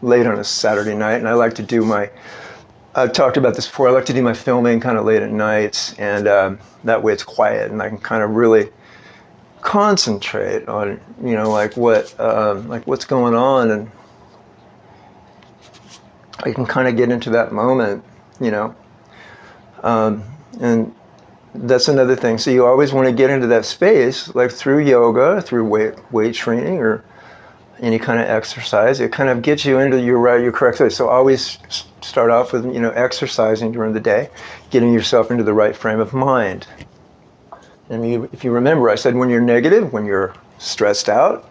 late on a Saturday night, and I like to do my, I've talked about this before, I like to do my filming kind of late at nights, and that way it's quiet, and I can kind of really concentrate on, you know, like what's going on, and I can kind of get into that moment, you know, and that's another thing. So you always want to get into that space, like through yoga, through weight training, or any kind of exercise. It kind of gets you into your correct space. So always start off with, you know, exercising during the day, getting yourself into the right frame of mind. And if you remember, I said when you're negative, when you're stressed out,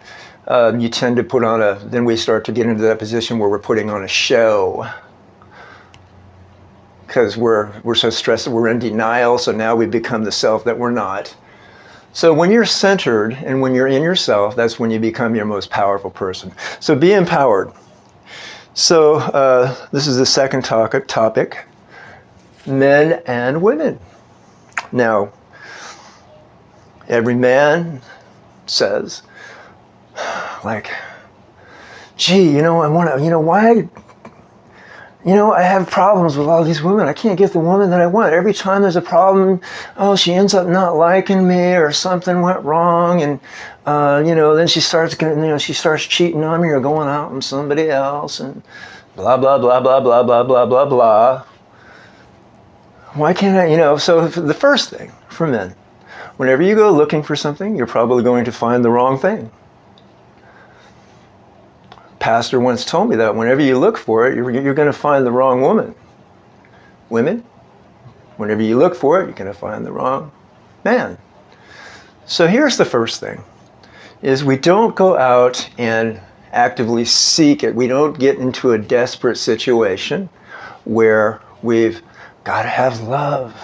you tend to put on then we start to get into that position where we're putting on a show. Because we're so stressed that we're in denial, so now we become the self that we're not. So when you're centered and when you're in yourself, that's when you become your most powerful person. So be empowered. So this is the second topic, men and women. Now, every man says, like, gee, you know, I want to, you know, why? You know, I have problems with all these women. I can't get the woman that I want. Every time there's a problem, oh, she ends up not liking me, or something went wrong, and you know, then she starts cheating on me or going out with somebody else, and blah blah blah blah blah blah blah blah blah. Why can't I? You know, so the first thing for men, whenever you go looking for something, you're probably going to find the wrong thing. Pastor once told me that whenever you look for it, you're going to find the wrong woman. Women, whenever you look for it, you're going to find the wrong man. So here's the first thing, is we don't go out and actively seek it. We don't get into a desperate situation where we've got to have love.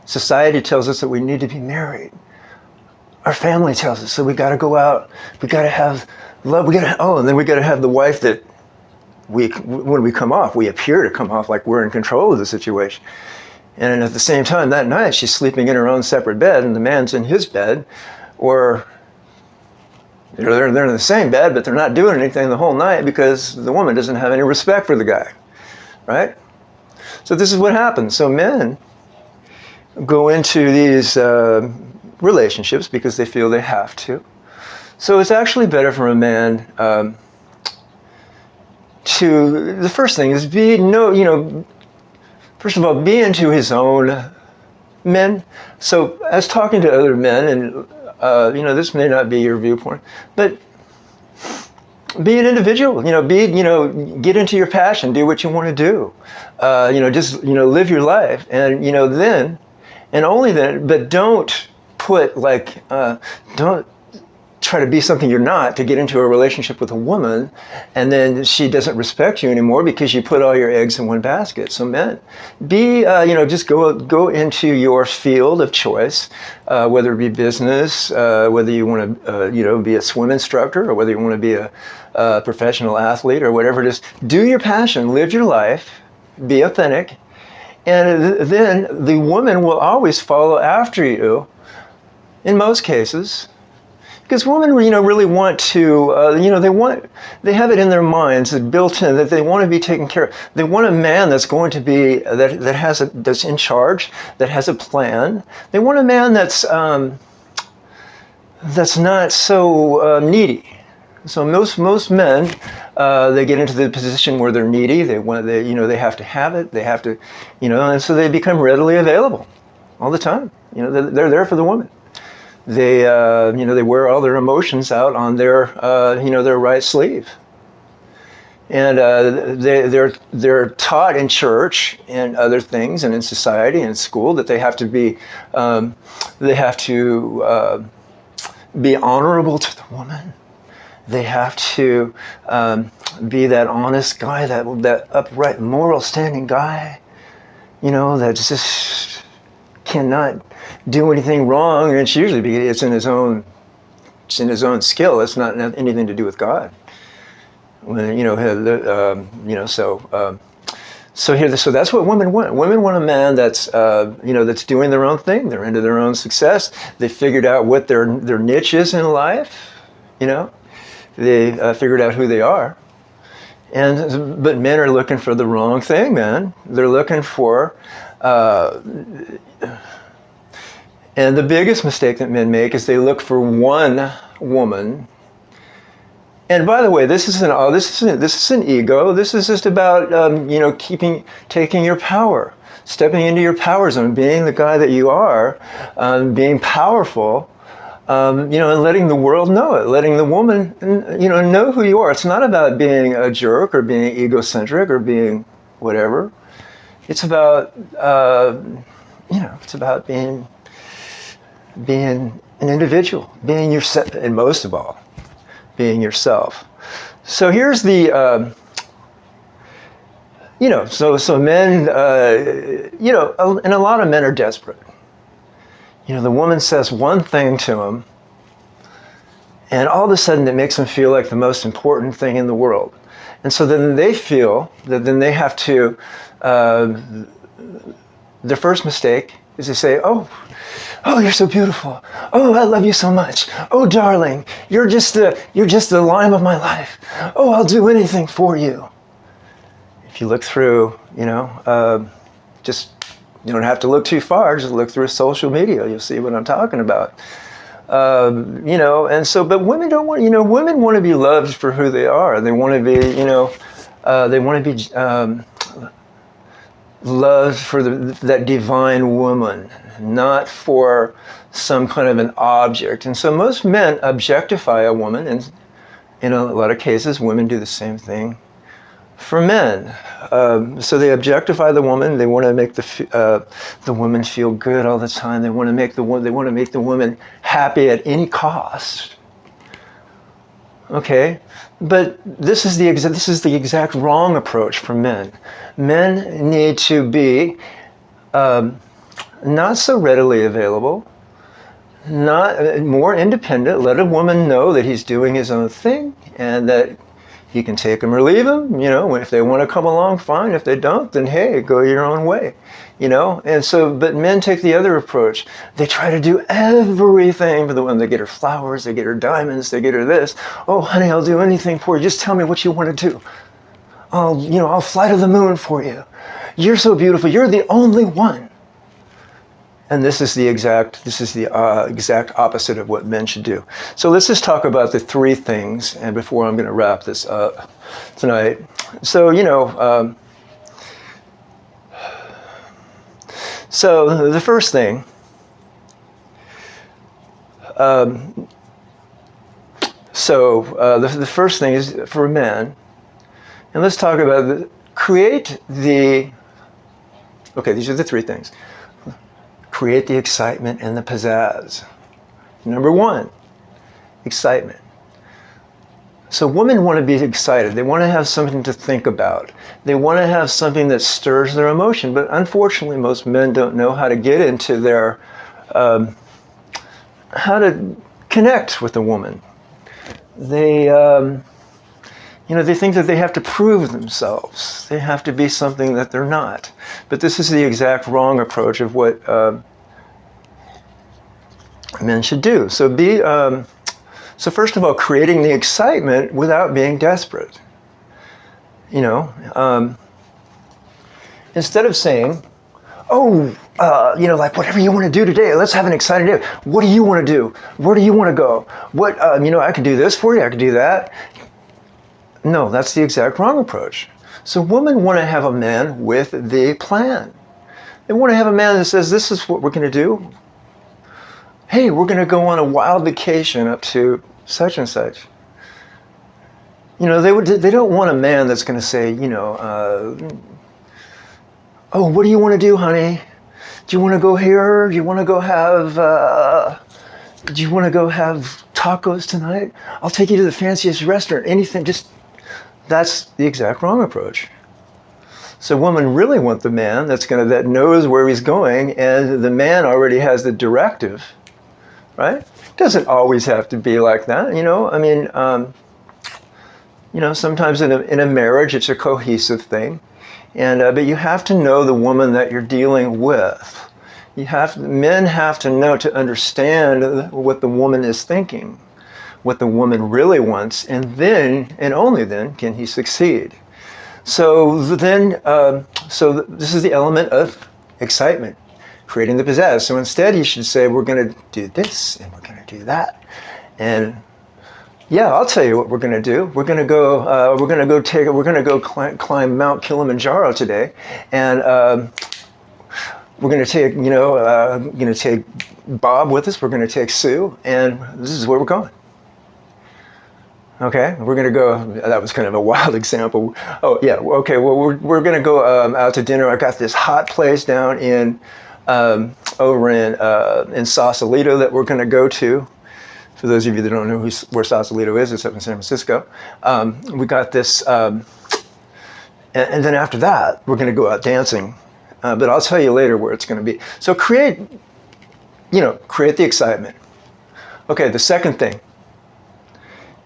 Society tells us that we need to be married. Our family tells us, so we got to go out, we got to have love, and then we got to have the wife that when we come off, we appear to come off like we're in control of the situation. And at the same time, that night, she's sleeping in her own separate bed, and the man's in his bed, or you know, they're in the same bed, but they're not doing anything the whole night because the woman doesn't have any respect for the guy, right? So this is what happens. So men go into these relationships because they feel they have to. So it's actually better for a man the first thing is first of all, be into his own men. So as talking to other men, and you know, this may not be your viewpoint, but be an individual, get into your passion, do what you want to do, just, live your life, and, then, and only then, but don't put don't try to be something you're not to get into a relationship with a woman, and then she doesn't respect you anymore because you put all your eggs in one basket. So men, be, just go into your field of choice, whether it be business, whether you want to, be a swim instructor, or whether you want to be a professional athlete, or whatever it is. Do your passion, live your life, be authentic, and then the woman will always follow after you, in most cases. Because women, really want to, they have it in their minds, built in, that they want to be taken care of. They want a man that's going to be, that's in charge, that has a plan. They want a man that's not so needy. So most men, they get into the position where they're needy. They have to have it. They have to, and so they become readily available all the time. They're there for the woman. They, they wear all their emotions out on their, their right sleeve, and they're taught in church and other things, and in society and in school, that they have to be, be honorable to the woman. They have to be that honest guy, that upright, moral, standing guy, that just cannot do anything wrong, and it's usually because it's in his own skill. It's not anything to do with God. When so that's what women want. Women want a man that's that's doing their own thing. They're into their own success. They figured out what their niche is in life. They figured out who they are, But men are looking for the wrong thing, man. They're looking for, and the biggest mistake that men make is they look for one woman. And by the way, this isn't ego. This is just about taking your power, stepping into your power zone, being the guy that you are, being powerful, and letting the world know it, letting the woman know who you are. It's not about being a jerk or being egocentric or being whatever. It's about being an individual, being yourself, and most of all, being yourself. So here's the, so men, and a lot of men are desperate. The woman says one thing to them, and all of a sudden it makes them feel like the most important thing in the world. And so then they feel that then they have to, their first mistake is to say, oh, you're so beautiful. Oh, I love you so much. Oh, darling, you're just the lime of my life. Oh, I'll do anything for you. If you look through, just you don't have to look too far. Just look through social media. You'll see what I'm talking about. And so, but women don't want, women want to be loved for who they are. They want to be, they want to be loved for that divine woman, not for some kind of an object. And so most men objectify a woman, and in a lot of cases, women do the same thing for men. So they objectify the woman. They want to make the woman feel good all the time. They want to make the woman happy at any cost. Okay, but this is the exact wrong approach for men. Men need to be not so readily available, not more independent. Let a woman know that he's doing his own thing and that he can take them or leave them. If they want to come along, fine. If they don't, then hey, go your own way. And so, but men take the other approach. They try to do everything for the woman. They get her flowers, they get her diamonds, they get her this. Oh, honey, I'll do anything for you. Just tell me what you want to do. I'll fly to the moon for you. You're so beautiful. You're the only one. And this is the exact opposite of what men should do. So let's just talk about the three things, and before I'm going to wrap this up tonight. So, so the first thing, the first thing is for men, and let's talk about these are the three things. Create the excitement and the pizzazz. Number one, excitement. So women want to be excited. They want to have something to think about. They want to have something that stirs their emotion. But unfortunately, most men don't know how to get into their, how to connect with a woman. They, they think that they have to prove themselves. They have to be something that they're not. But this is the exact wrong approach of what men should do. So so first of all, creating the excitement without being desperate. Instead of saying, like whatever you want to do today, let's have an exciting day. What do you want to do? Where do you want to go? What, I can do this for you. I can do that. No, that's the exact wrong approach. So women want to have a man with the plan. They want to have a man that says, this is what we're going to do. Hey, we're going to go on a wild vacation up to such and such. They don't want a man that's going to say, oh, what do you want to do, honey? Do you want to go here? Do you want to go have tacos tonight? I'll take you to the fanciest restaurant. Anything, that's the exact wrong approach. So women really want the man that knows where he's going, and the man already has the directive, right? It doesn't always have to be like that, sometimes in a marriage it's a cohesive thing, but you have to know the woman that you're dealing with. Men have to know, to understand what the woman is thinking, what the woman really wants, and then, and only then, can he succeed. So then, this is the element of excitement, creating the pizzazz. So instead, you should say, we're going to do this and we're going to do that, and yeah, I'll tell you what we're going to do. We're going to go. We're going to go climb Mount Kilimanjaro today, and we're going to take. Going to take Bob with us. We're going to take Sue, and this is where we're going. Okay, we're going to go. That was kind of a wild example. Oh yeah. Okay. Well, we're going to go out to dinner. I got this hot place down in over in Sausalito that we're going to go to. For those of you that don't know where Sausalito is, it's up in San Francisco. We got this, and then after that, we're going to go out dancing. But I'll tell you later where it's going to be. So create the excitement. Okay, the second thing.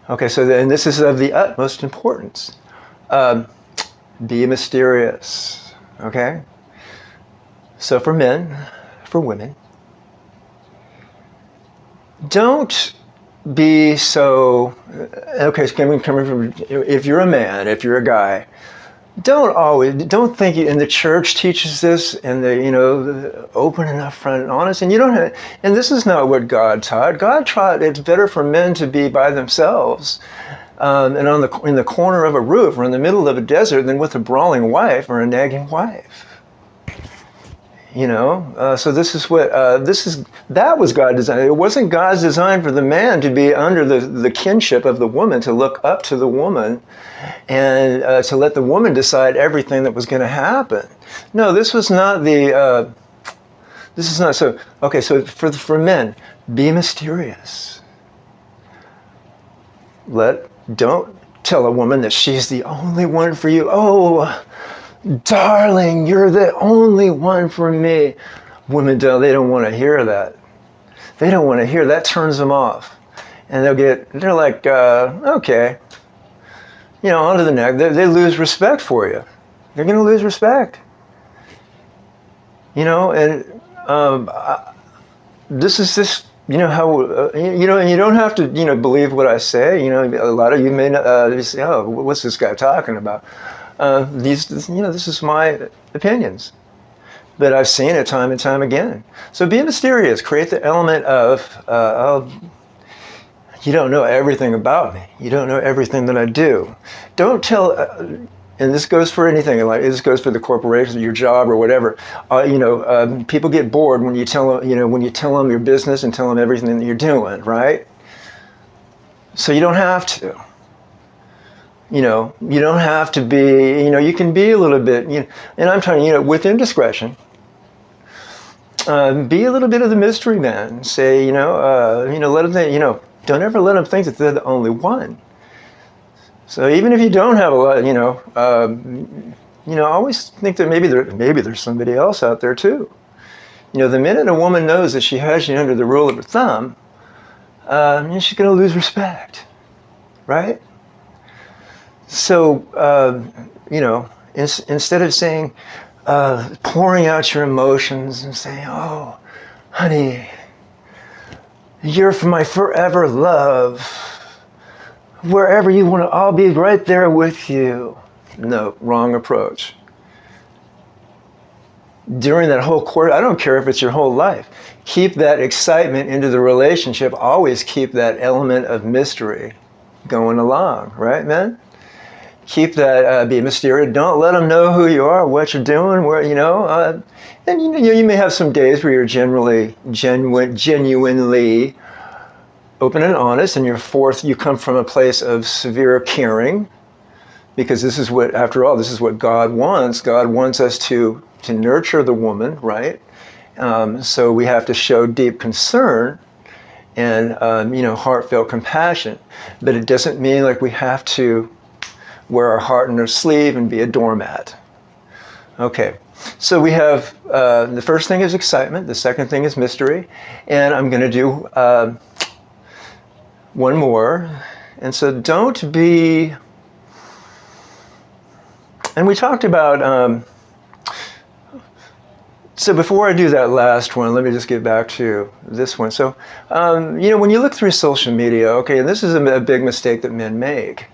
Okay, so then this is of the utmost importance. Be mysterious. Okay. So for men, for women, don't be so, okay, coming from, if you're a man, if you're a guy, don't think, and the church teaches this, and the open and upfront and honest, and you don't have, and this is not what God taught. God taught it's better for men to be by themselves, and in the corner of a roof or in the middle of a desert than with a brawling wife or a nagging wife. So this is what that was God's design. It wasn't God's design for the man to be under the kinship of the woman, to look up to the woman, and to let the woman decide everything that was going to happen. No, this was not the. This is not so. Okay, so for men, be mysterious. Don't tell a woman that she's the only one for you. Oh, darling, you're the only one for me. Women they don't want to hear that. They don't want to hear that. Turns them off, and they're like, okay, onto the next. They lose respect for you. They're going to lose respect. And this is this. How and you don't have to believe what I say. A lot of you may not say, oh, what's this guy talking about? This is my opinions, but I've seen it time and time again. So be mysterious. Create the element of you don't know everything about me. You don't know everything that I do. Don't tell. And this goes for anything. Like this goes for the corporation, your job, or whatever. People get bored when you tell them. When you tell them your business and tell them everything that you're doing, right? So you don't have to. You don't have to be, you can be a little bit, and I'm telling within discretion, be a little bit of the mystery man. Say, let them think, don't ever let them think that they're the only one. So even if you don't have a lot, always think that maybe there's somebody else out there too. The minute a woman knows that she has you under the rule of her thumb, she's going to lose respect, right? So, instead of saying, pouring out your emotions and saying, oh, honey, you're my forever love. Wherever you want to, I'll be right there with you. No, wrong approach. During that whole course, I don't care if it's your whole life. Keep that excitement into the relationship. Always keep that element of mystery going along, right, man? Keep that, be mysterious. Don't let them know who you are, what you're doing, where, and you may have some days where you're genuinely open and honest, and you come from a place of severe caring, because this is what, after all, this is what God wants. God wants us to nurture the woman, right? So we have to show deep concern and, heartfelt compassion. But it doesn't mean like we have to wear our heart on our sleeve and be a doormat. Okay, so we have, the first thing is excitement, the second thing is mystery, and I'm going to do one more. And so don't be, and we talked about, so before I do that last one, let me just get back to this one. So, when you look through social media, and this is a big mistake that men make.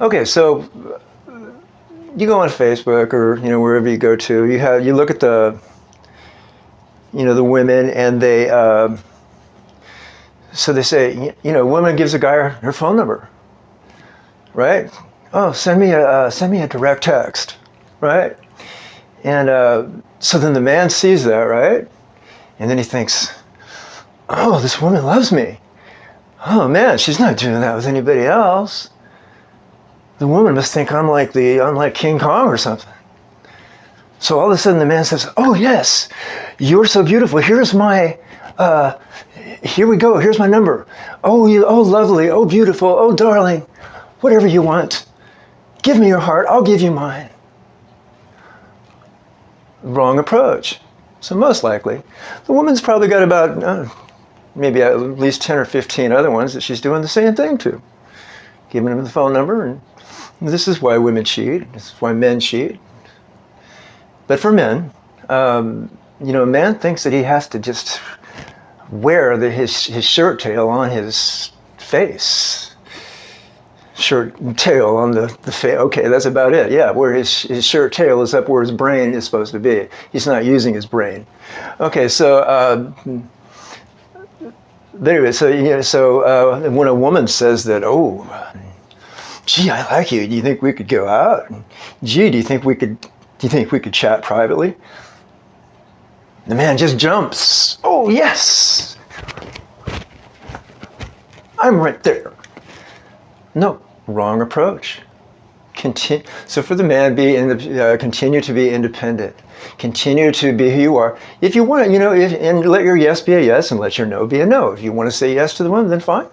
Okay, so, you go on Facebook or wherever you go to, you look at the the women, and they so they say woman gives a guy her phone number, right? Oh, send me a direct text, right? And so then the man sees that, right? And then he thinks, oh, this woman loves me. Oh man, she's not doing that with anybody else. The woman must think I'm like King Kong or something. So all of a sudden the man says, oh yes, you're so beautiful. Here's my, here we go. Here's my number. Oh, oh lovely. Oh, beautiful. Oh, darling. Whatever you want. Give me your heart. I'll give you mine. Wrong approach. So most likely, the woman's probably got about maybe at least 10 or 15 other ones that she's doing the same thing to. Giving them the phone number, and this is why women cheat. This is why men cheat. But for men, a man thinks that he has to just wear his shirt tail on his face. Shirt and tail on the face. Okay, that's about it. Yeah, where his shirt tail is up where his brain is supposed to be. He's not using his brain. Okay, so anyway, so when a woman says that, oh, gee, I like you. Do you think we could go out? Gee, do you think we could chat privately? The man just jumps. Oh yes, I'm right there. No, wrong approach. So for the man, continue to be independent. Continue to be who you are. If you want to, and let your yes be a yes and let your no be a no. If you want to say yes to the woman, then fine.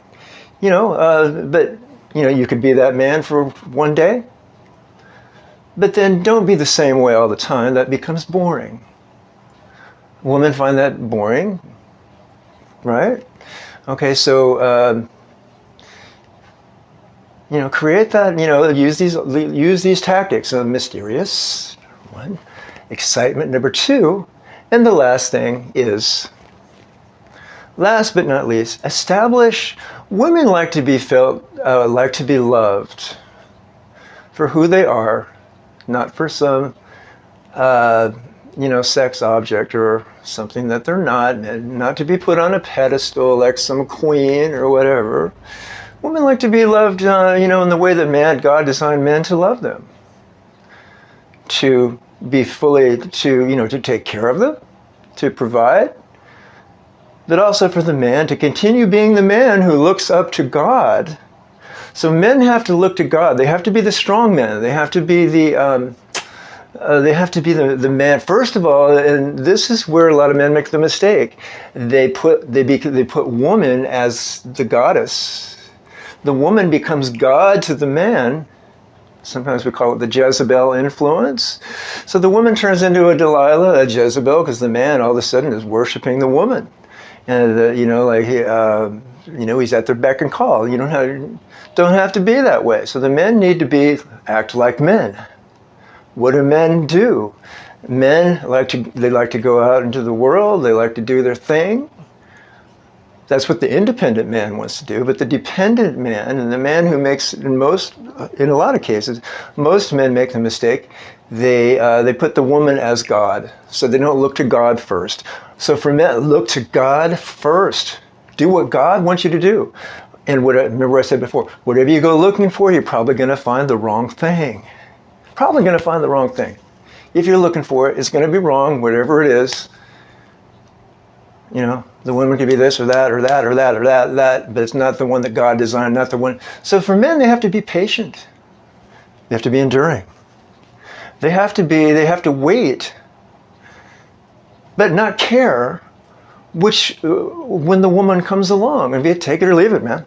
But you could be that man for one day. But then don't be the same way all the time. That becomes boring. Women find that boring, right? Okay, so create that. Use these tactics of mysterious, one, excitement, number two, and the last thing is, last but not least, establish. Women like to be felt, like to be loved for who they are, not for some, sex object or something that they're not, and not to be put on a pedestal like some queen or whatever. Women like to be loved, in the way that God designed men to love them. To be fully, to take care of them, to provide, but also for the man to continue being the man who looks up to God. So men have to look to God. They have to be the strong men. They have to be the man. First of all, and this is where a lot of men make the mistake. They put woman as the goddess. The woman becomes God to the man. Sometimes we call it the Jezebel influence. So the woman turns into a Delilah, a Jezebel, because the man all of a sudden is worshiping the woman. And he's at their beck and call. You don't have to be that way. So the men need to act like men. What do men do? Men like to go out into the world. They like to do their thing. That's what the independent man wants to do. But the dependent man, and the man who makes, in a lot of cases, most men make the mistake. They put the woman as God, so they don't look to God first. So for men, look to God first. Do what God wants you to do. And remember I said before, whatever you go looking for, you're probably going to find the wrong thing. Probably going to find the wrong thing. If you're looking for it, it's going to be wrong, whatever it is. The woman could be this or that or that or that or that, but it's not the one that God designed, not the one. So for men, they have to be patient. They have to be enduring. They have to wait, but not care when the woman comes along, and take it or leave it, man.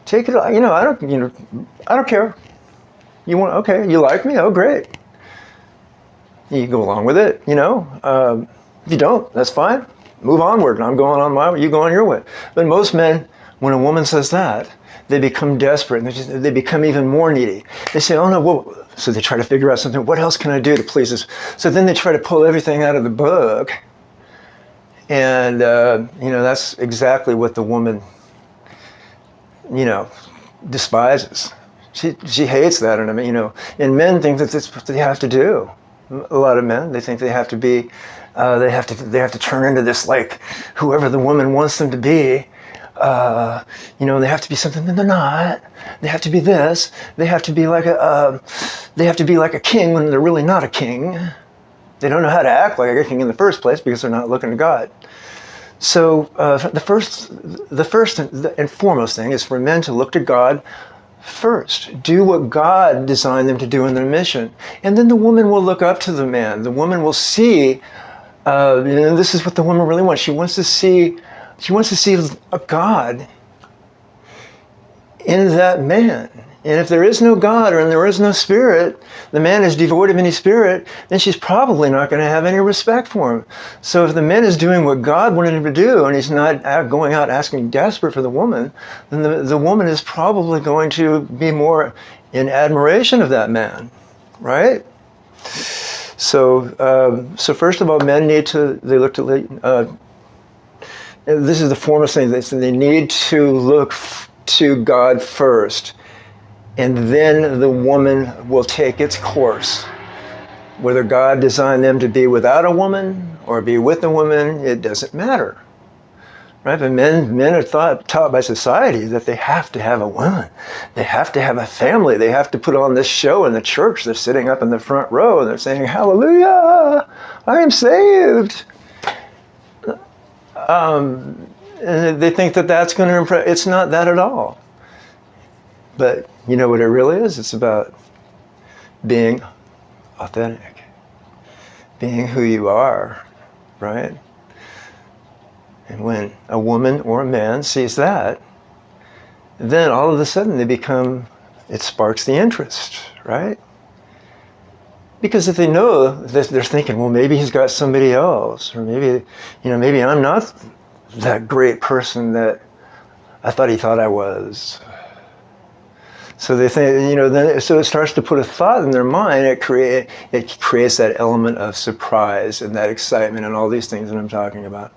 Take it. I don't care. You want, okay, you like me? Oh, great. You go along with it, If you don't, that's fine. Move onward. I'm going on my way. You go on your way. But most men, when a woman says that, they become desperate, and they become even more needy. They say, oh no, so they try to figure out something. What else can I do to please this? So then they try to pull everything out of the book. And, that's exactly what the woman, despises. She hates that in a man, you know. And men think that that's what they have to do. A lot of men, they think they have to be, they have to turn into this, like, whoever the woman wants them to be. You know, they have to be something that they're not. They have to be this. They have to be like a king when they're really not a king. They don't know how to act like a king in the first place because they're not looking to God. So the first and foremost thing is for men to look to God first. Do what God designed them to do in their mission. And then the woman will look up to the man. The woman will see, you know, this is what the woman really wants. She wants to see a God in that man. And if there is no God or there is no spirit, the man is devoid of any spirit, then she's probably not going to have any respect for him. So if the man is doing what God wanted him to do and he's not going out asking desperate for the woman, then the woman is probably going to be more in admiration of that man, right? So first of all, men need to, they look to, this is the foremost thing, they need to look to God first. And then the woman will take its course. Whether God designed them to be without a woman or be with a woman, it doesn't matter. Right? But men are taught by society that they have to have a woman. They have to have a family. They have to put on this show in the church. They're sitting up in the front row and they're saying, "Hallelujah, I am saved." And they think that that's going to impress. It's not that at all. But you know what it really is? It's about being authentic, being who you are, right? And when a woman or a man sees that, then all of a sudden it sparks the interest, right? Because if they know that they're thinking, well, maybe he's got somebody else, or maybe I'm not that great person that I thought he thought I was. So they think, then so it starts to put a thought in their mind. It creates that element of surprise and that excitement and all these things that I'm talking about.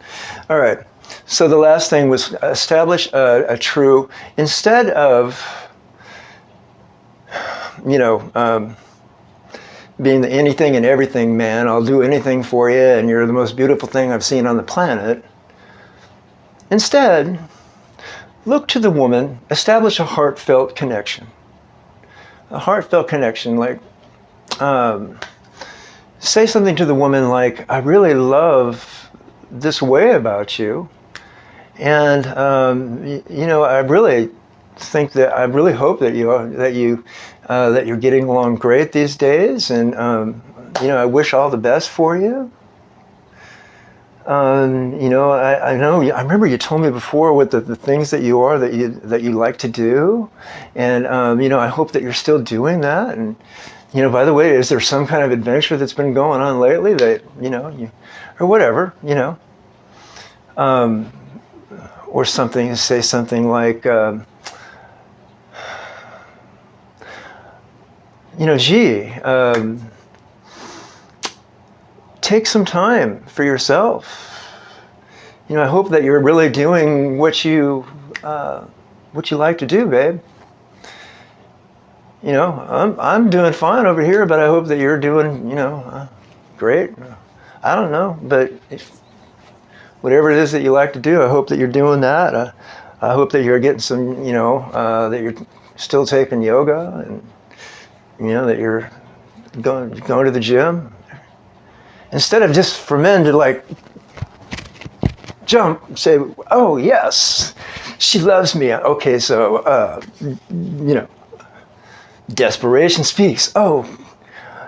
All right. So the last thing was establish a true, instead of, being the anything and everything man, I'll do anything for you and you're the most beautiful thing I've seen on the planet. Instead, look to the woman, establish a heartfelt connection. A heartfelt connection, like, say something to the woman like, "I really love this way about you. And, I really think that, I really hope that you're getting along great these days. And, I wish all the best for you. I know, I remember you told me before what the things that you are, that you like to do. And, I hope that you're still doing that. And, by the way, is there some kind of adventure that's been going on lately that, or whatever, or something, say something like, take some time for yourself. I hope that you're really doing what you like to do, babe. I'm doing fine over here, but I hope that you're doing, great. I don't know, but whatever it is that you like to do, I hope that you're doing that. I hope that you're getting some, that you're still taking yoga, and that you're going to the gym. Instead of just for men to like jump, say, "Oh yes, she loves me." Okay, so desperation speaks. "Oh,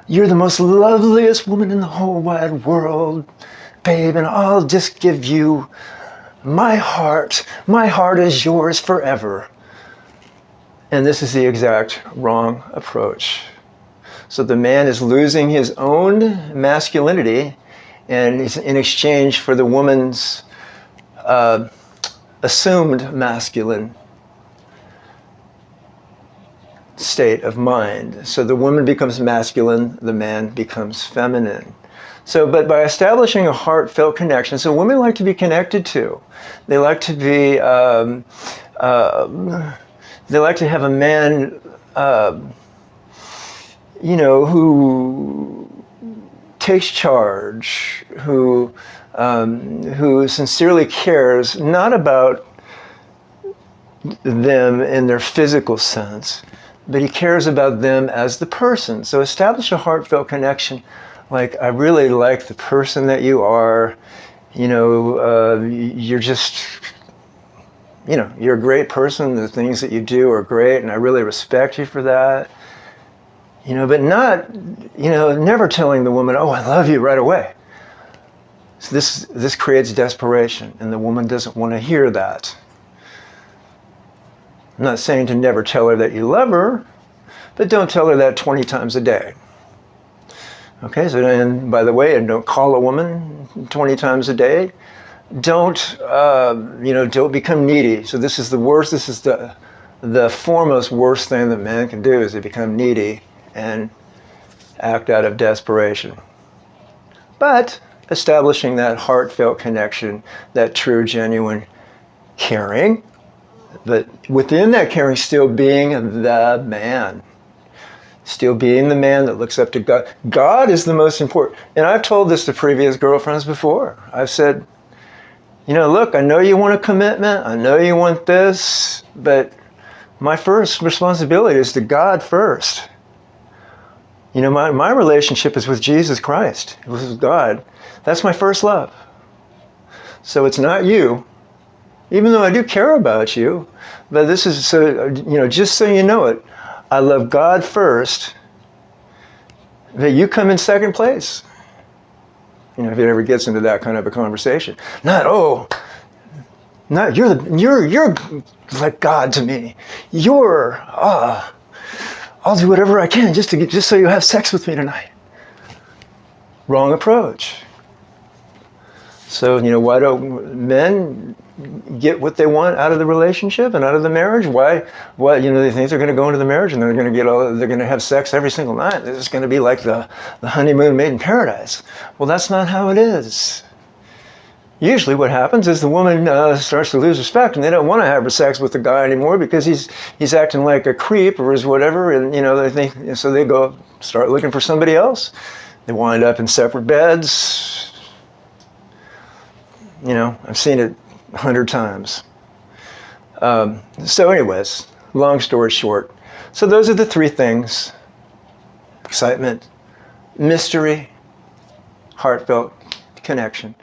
you're the most loveliest woman in the whole wide world, babe, and I'll just give you my heart. My heart is yours forever." And this is the exact wrong approach. So the man is losing his own masculinity, and he's in exchange for the woman's assumed masculine state of mind. So the woman becomes masculine, the man becomes feminine. So, but by establishing a heartfelt connection, so women like to be connected to. They like to be, they like to have a man who takes charge, who sincerely cares, not about them in their physical sense, but he cares about them as the person. So establish a heartfelt connection, like, I really like the person that you are. You're just, you're a great person. The things that you do are great, and I really respect you for that. But not, never telling the woman, oh, I love you right away. So this creates desperation, and the woman doesn't want to hear that. I'm not saying to never tell her that you love her, but don't tell her that 20 times a day. Okay, so, and by the way, and don't call a woman 20 times a day. Don't become needy. So this is the worst, this is the foremost worst thing that man can do, is to become needy and act out of desperation. But establishing that heartfelt connection, that true, genuine caring, but within that caring, still being the man. Still being the man that looks up to God. God is the most important. And I've told this to previous girlfriends before. I've said, look, I know you want a commitment. I know you want this. But my first responsibility is to God first. My relationship is with Jesus Christ. It was with God. That's my first love. So it's not you. Even though I do care about you, but this is, so, just so you know it, I love God first, that you come in second place. If it ever gets into that kind of a conversation. Not you're like God to me. I'll do whatever I can just so you have sex with me tonight. Wrong approach. So, why don't men get what they want out of the relationship and out of the marriage? Why, they think they're going to go into the marriage and they're going to have sex every single night. It's going to be like the honeymoon made in paradise. Well, that's not how it is. Usually what happens is the woman starts to lose respect, and they don't want to have sex with the guy anymore because he's acting like a creep or is whatever, and they think, so they go start looking for somebody else. They wind up in separate beds. I've seen it 100 times. So anyways, long story short. So those are the three things: excitement, mystery, heartfelt connection.